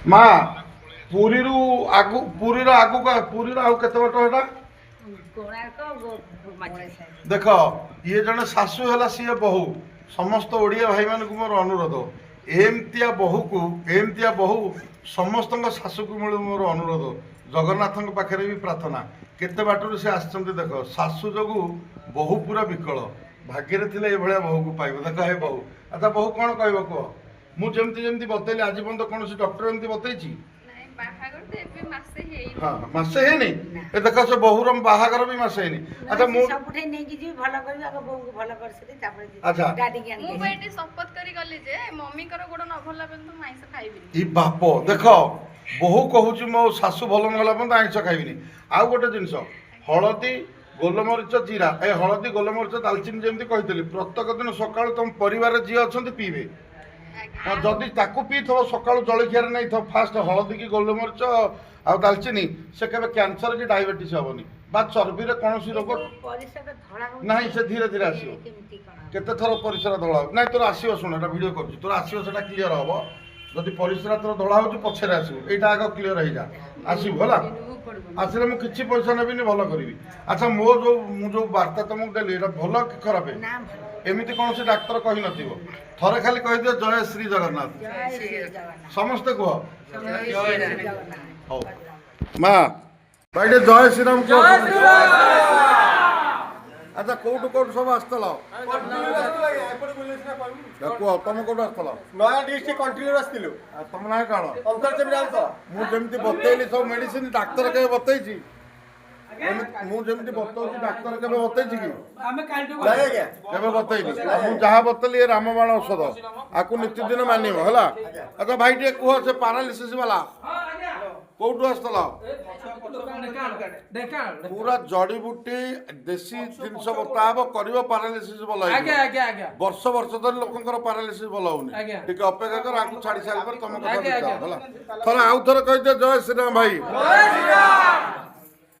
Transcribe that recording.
ମା ପୁରୀରୁ ଆଗୁ ପୁରୀର ଆଗକୁ ପୁରୀର ଆଉ କେତେ ବାଟ ଏଟା ଦେଖ ଇଏ ଜଣେ ଶାଶୁ ହେଲା ସିଏ ବୋହୂ ସମସ୍ତ ଓଡ଼ିଆ ଭାଇମାନଙ୍କୁ ମୋର ଅନୁରୋଧ ଏମିତିଆ ବୋହୂ ସମସ୍ତଙ୍କ ଶାଶୁକୁ ମିଳୁ ମୋର ଅନୁରୋଧ ଜଗନ୍ନାଥଙ୍କ ପାଖରେ ବି ପ୍ରାର୍ଥନା କେତେ ବାଟରୁ ସେ ଆସିଛନ୍ତି ଦେଖ ଶାଶୁ ଯୋଗୁଁ ବୋହୂ ପୁରା ବିକଳ ଭାଗ୍ୟରେ ଥିଲେ ଏଭଳିଆ ବୋହୂକୁ ପାଇବ ଦେଖ ହେ ବୋହୂ ଆଚ୍ଛା ବୋହୂ କ'ଣ କହିବ କୁହ ମୁଁ ଯେମିତି ଯେମିତି ବତେଇଲି ଆଜି ପର୍ଯ୍ୟନ୍ତ କୌଣସି ଡକ୍ଟର ଏମିତି ବତେଇଛି ହଁ ମାସେ ହେଇନି ଏ ଦେଖ ସେ ବୋହୂର ବାହାଘର ବି ମାସେ ହେଇନି ଆଚ୍ଛା ମୁଁ ସବୁଠି ନେଇକି ଯିବି ଭଲ କରିବି ଆଗ ବୋଉକୁ ଭଲ କରିସିଲି ତାପରେ ଆଚ୍ଛା ଡାଡିକି ମୁଁ ଆଣିକି ବେଟି ଶପଥ କରି ଗଲି ଯେ ମମିଙ୍କର ଗୋଡ଼ ନ ଭଲ ପର୍ଯ୍ୟନ୍ତ ମୁଁ ଆଇଁଷ ଖାଇବିନି। ଇ ବାପ ଦେଖ ବୋହୂ କହୁଛି ମୋ ଶାଶୁ ଭଲ ନହେଲା ପର୍ଯ୍ୟନ୍ତ ଆଇଁଷ ଖାଇବିନି ଆଉ ଗୋଟେ ଜିନିଷ ହଳଦୀ ଗୋଲମରିଚ ଜିରା ଏ ହଳଦୀ ଗୋଲମରିଚ ଡାଲଚିନି ଯେମିତି କହିଥିଲି ପ୍ରତ୍ୟେକ ଦିନ ସକାଳୁ ତମ ପରିବାରରେ ଯିଏ ଅଛନ୍ତି ପିଇବେ ହଁ ଯଦି ତାକୁ ପିଇଥିବ ସକାଳୁ ଜଳଖିଆରେ ନେଇଥିବ ଫାଷ୍ଟ ହଳଦୀ କି ଗୋଲମରିଚ ଆଉ ଡାଲଚିନି ସେ କେବେ କ୍ୟାନ୍ସର କି ଡାଇବେଟିସ୍ ହେବନି ବା ଚର୍ବିରେ କୌଣସି ରୋଗ ନାହିଁ ସେ ଧୀରେ ଧୀରେ ଆସିବ କେତେ ଥର ପରିସ୍ରା ଧଳା ହେବ ନାଇଁ ତୋର ଆସିବ ଶୁଣ ଏଟା ଭିଡ଼ିଓ କରୁଛି ତୋର ଆସିବ ସେଟା କ୍ଲିଅର ହେବ ଯଦି ପରିସ୍ରା ତୋର ଧଳା ହେଉଛି ପଛରେ ଆସିବ ଏଇଟା ଆଗ କ୍ଲିଅର ହେଇଯା ଆସିବୁ ହେଲା ଆସିଲେ ମୁଁ କିଛି ପଇସା ନେବିନି ଭଲ କରିବି ଆଚ୍ଛା ମୁଁ ଯୋଉ ବାର୍ତ୍ତା ତମକୁ ଦେଲି ଏଇଟା ଭଲ କି ଖରାପ ଏମିତି କୌଣସି ଡାକ୍ତର କହିନଥିବ ଥରେ ଖାଲି କହିଦିଅ ଜୟ ଶ୍ରୀ ଜଗନ୍ନାଥ ସମସ୍ତେ କୁହ ହଉ ମା ଭାଇଟେ ଜୟ ଶ୍ରୀରାମ କୁହ ଆଚ୍ଛା କୋଉଠୁ ସବୁ ଆସିଥିଲ କୁହ ତମେ କୋଉଠୁ ଆସିଥିଲ ନୟା ଡିଷ୍ଟ୍ରିକ୍ଟ କଣ୍ଟ୍ରିରୁ ଆସିଥିଲୁ ତମ ନାଁ କ'ଣ ମୁଁ ଯେମିତି ବତେଇଲି ସବୁ ମେଡିସିନ ଡାକ୍ତର କେବେ ବତେଇଛି ମୁଁ ଯେମିତି ବତଉଛି ଡାକ୍ତର କେବେ ବତେଇଛି କି କେବେ ବତେଇନି ମୁଁ ଯାହା ବତେଇଲି ଏ ରାମବାଣ ଔଷଧ ଆକୁ ନିତିଦିନ ମାନିବ ହେଲା ଆଚ୍ଛା ଭାଇ ଟିକେ କୁହ ସେ ପାରାଲିସିସ୍ ବାଲା କୋଉଠୁ ଆସିଥିଲ ପୁରା ଜଡିବୁଟି ଦେଶୀ ଜିନିଷ ବତା ହବ କରିବ ପାରାଲିସିସ୍ ଭଲ ହେଇଯିବ ବର୍ଷ ଧରି ଲୋକଙ୍କର ପାରାଲିସିସ୍ ଭଲ ହଉନି ଟିକେ ଅପେକ୍ଷା କର ଆକୁ ଛାଡି ସାରିଲା ପରେ ତମ କଥା ବୁଝା ହେଲା ଥରେ ଆଉ ଥରେ କହିଦିଅ ଜୟ ଶ୍ରୀରାମ ଭାଇ